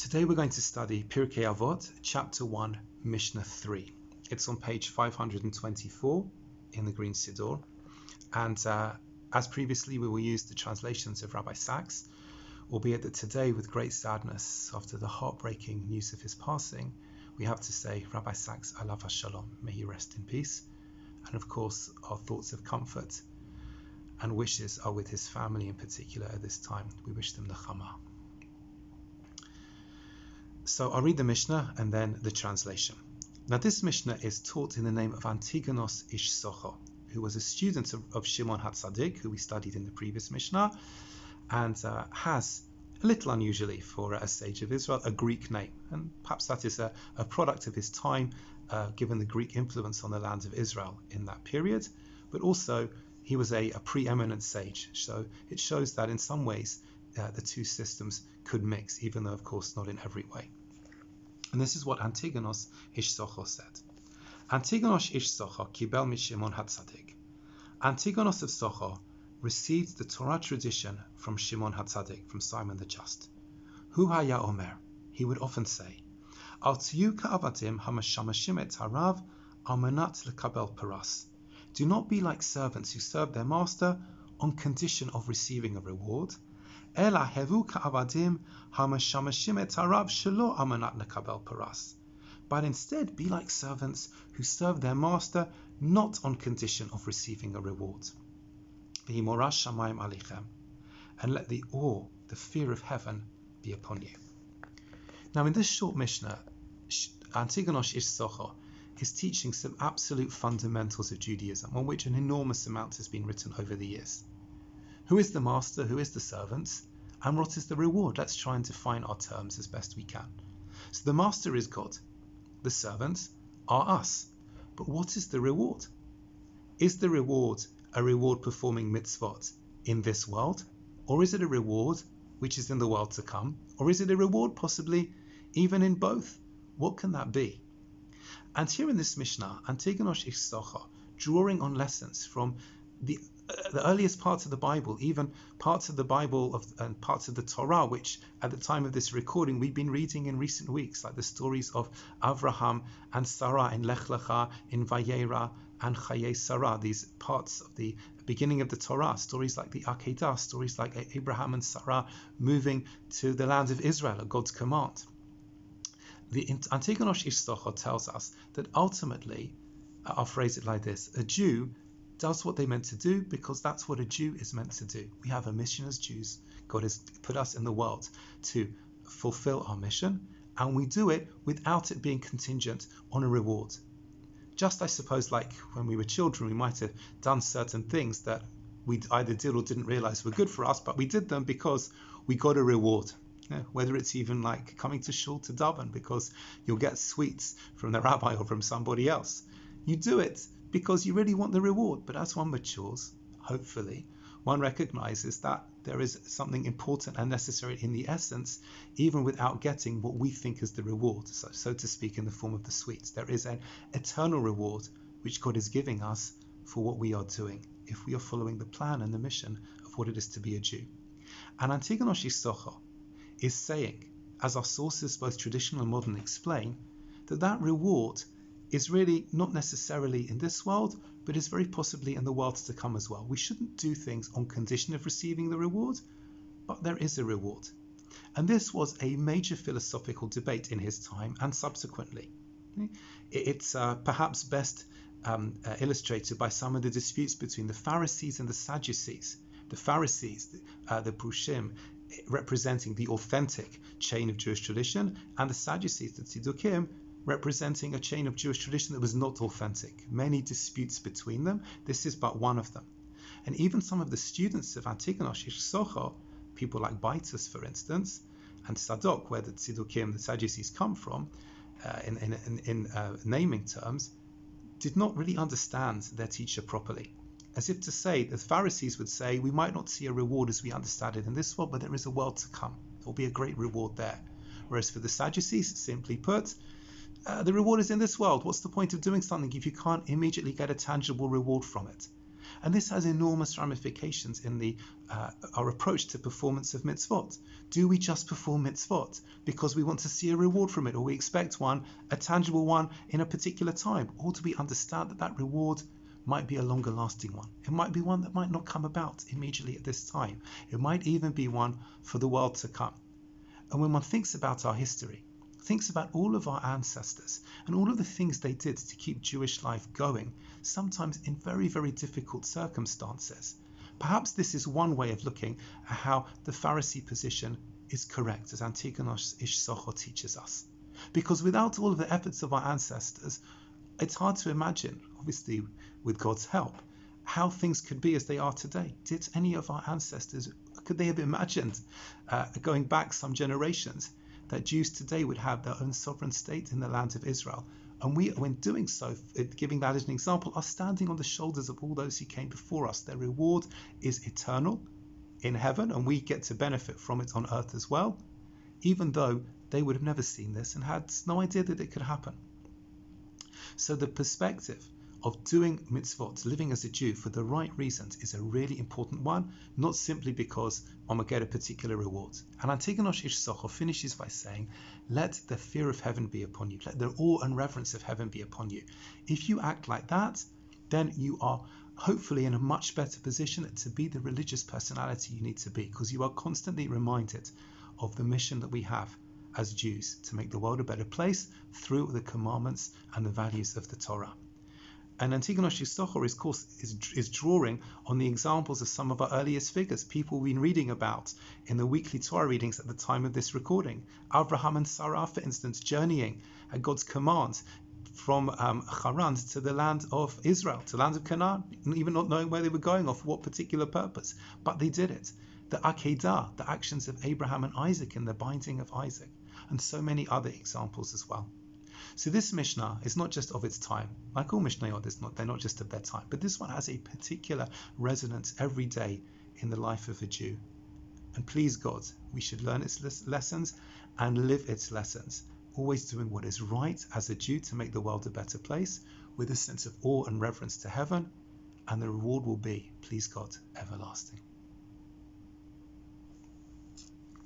Today we're going to study Pirkei Avot, chapter 1, Mishna 3. It's on page 524 in the Green Siddur. And as previously, we will use the translations of Rabbi Sachs, albeit that today, with great sadness, after the heartbreaking news of his passing, we have to say, Rabbi Sachs, alav shalom, may he rest in peace. And of course, our thoughts of comfort and wishes are with his family in particular at this time. We wish them nechama. So I'll read the Mishnah and then the translation. Now this Mishnah is taught in the name of Antigonos Ish Socho, who was a student of Shimon HaTzadik, who we studied in the previous Mishnah, and has, a little unusually for a sage of Israel, a Greek name. And perhaps that is a product of his time, given the Greek influence on the land of Israel in that period. But also, he was a preeminent sage. So it shows that in some ways, the two systems could mix, even though, of course, not in every way. And this is what Antigonos Ish Socho said. Antigonos Ish Socho kibel mishimon HaTzadik. Antigonos of Socho received the Torah tradition from Shimon HaTzadik, from Simon the Just. Hu haya omer, he would often say, Al tiyu ka'avadim hamashamashim et harav al manat lekabel paras. Do not be like servants who serve their master on condition of receiving a reward. Ela hevu ka'avadim hamashamashim et harav shelo al manat lekabel paras. But instead be like servants who serve their master not on condition of receiving a reward. V'himorash shamayim alichem, and let the awe, the fear of heaven, be upon you. Now in this short Mishnah, Antigonos Ish Socho is teaching some absolute fundamentals of Judaism, on which an enormous amount has been written over the years. Who is the master? Who is the servants? And what is the reward? Let's try and define our terms as best we can. So the master is God. The servants are us. But what is the reward? Is the reward a reward performing mitzvot in this world? Or is it a reward which is in the world to come? Or is it a reward possibly even in both? What can that be? And here in this Mishnah, Antigonos Ish Socho, drawing on lessons from the earliest parts of the Bible, even parts of the Bible and parts of the Torah, which at the time of this recording we've been reading in recent weeks, like the stories of Avraham and Sarah in Lech Lecha, in Vayera and Chayei Sarah, these parts of the beginning of the Torah, stories like the Akedah, stories like Abraham and Sarah moving to the land of Israel at God's command. The Antigonos Ish Socho tells us that ultimately, I'll phrase it like this, a Jew does what they meant to do because that's what a Jew is meant to do. We have a mission as Jews. God has put us in the world to fulfill our mission, and we do it without it being contingent on a reward. Just, I suppose, like when we were children, we might have done certain things that we either did or didn't realize were good for us, but we did them because we got a reward. Whether it's even like coming to shul to daven because you'll get sweets from the rabbi or from somebody else. You do it because you really want the reward. But as one matures, hopefully, one recognizes that there is something important and necessary in the essence, even without getting what we think is the reward, so to speak, in the form of the sweets. There is an eternal reward which God is giving us for what we are doing, if we are following the plan and the mission of what it is to be a Jew. And Antigonos Ish Socho is saying, as our sources, both traditional and modern, explain, that reward is really not necessarily in this world, but is very possibly in the world to come as well. We shouldn't do things on condition of receiving the reward, but there is a reward. And this was a major philosophical debate in his time and subsequently. It's perhaps best illustrated by some of the disputes between the Pharisees and the Sadducees. The Pharisees, the Brushim, representing the authentic chain of Jewish tradition, and the Sadducees, the Tzedukim, representing a chain of Jewish tradition that was not authentic. Many disputes between them. This is but one of them. And even some of the students of Antigonos Ish Socho, people like Baitus, for instance, and Sadok, where the Tzedukim, the Sadducees, come from, in naming terms, did not really understand their teacher properly. As if to say, the Pharisees would say, we might not see a reward as we understand it in this world, but there is a world to come. There will be a great reward there. Whereas for the Sadducees, simply put, the reward is in this world. What's the point of doing something if you can't immediately get a tangible reward from it? And this has enormous ramifications in our approach to performance of mitzvot. Do we just perform mitzvot because we want to see a reward from it, or we expect one, a tangible one, in a particular time? Or do we understand that that reward might be a longer lasting one? It might be one that might not come about immediately at this time. It might even be one for the world to come. And when one thinks about our history, thinks about all of our ancestors and all of the things they did to keep Jewish life going, sometimes in very, very difficult circumstances, perhaps this is one way of looking at how the Pharisee position is correct, as Antigonos Ish Socho teaches us. Because without all of the efforts of our ancestors, it's hard to imagine, obviously with God's help, how things could be as they are today. Did any of our ancestors, could they have imagined, going back some generations, that Jews today would have their own sovereign state in the land of Israel? And we, when doing so, giving that as an example, are standing on the shoulders of all those who came before us. Their reward is eternal in heaven, and we get to benefit from it on earth as well, even though they would have never seen this and had no idea that it could happen. So the perspective of doing mitzvot, living as a Jew for the right reasons, is a really important one, not simply because one will get a particular reward. And Antigonos Ish Socho finishes by saying, let the fear of heaven be upon you, let the awe and reverence of heaven be upon you. If you act like that, then you are hopefully in a much better position to be the religious personality you need to be, because you are constantly reminded of the mission that we have as Jews to make the world a better place through the commandments and the values of the Torah. And Antigonos Ish Socho, of course, is drawing on the examples of some of our earliest figures, people we've been reading about in the weekly Torah readings at the time of this recording. Abraham and Sarah, for instance, journeying at God's command from Haran to the land of Israel, to the land of Canaan, even not knowing where they were going or for what particular purpose, but they did it. The Akedah, the actions of Abraham and Isaac in the binding of Isaac, and so many other examples as well. So this Mishnah is not just of its time, like all Mishnayot, they're not just of their time, but this one has a particular resonance every day in the life of a Jew. And please God, we should learn its lessons and live its lessons, always doing what is right as a Jew to make the world a better place, with a sense of awe and reverence to heaven, and the reward will be, please God, everlasting.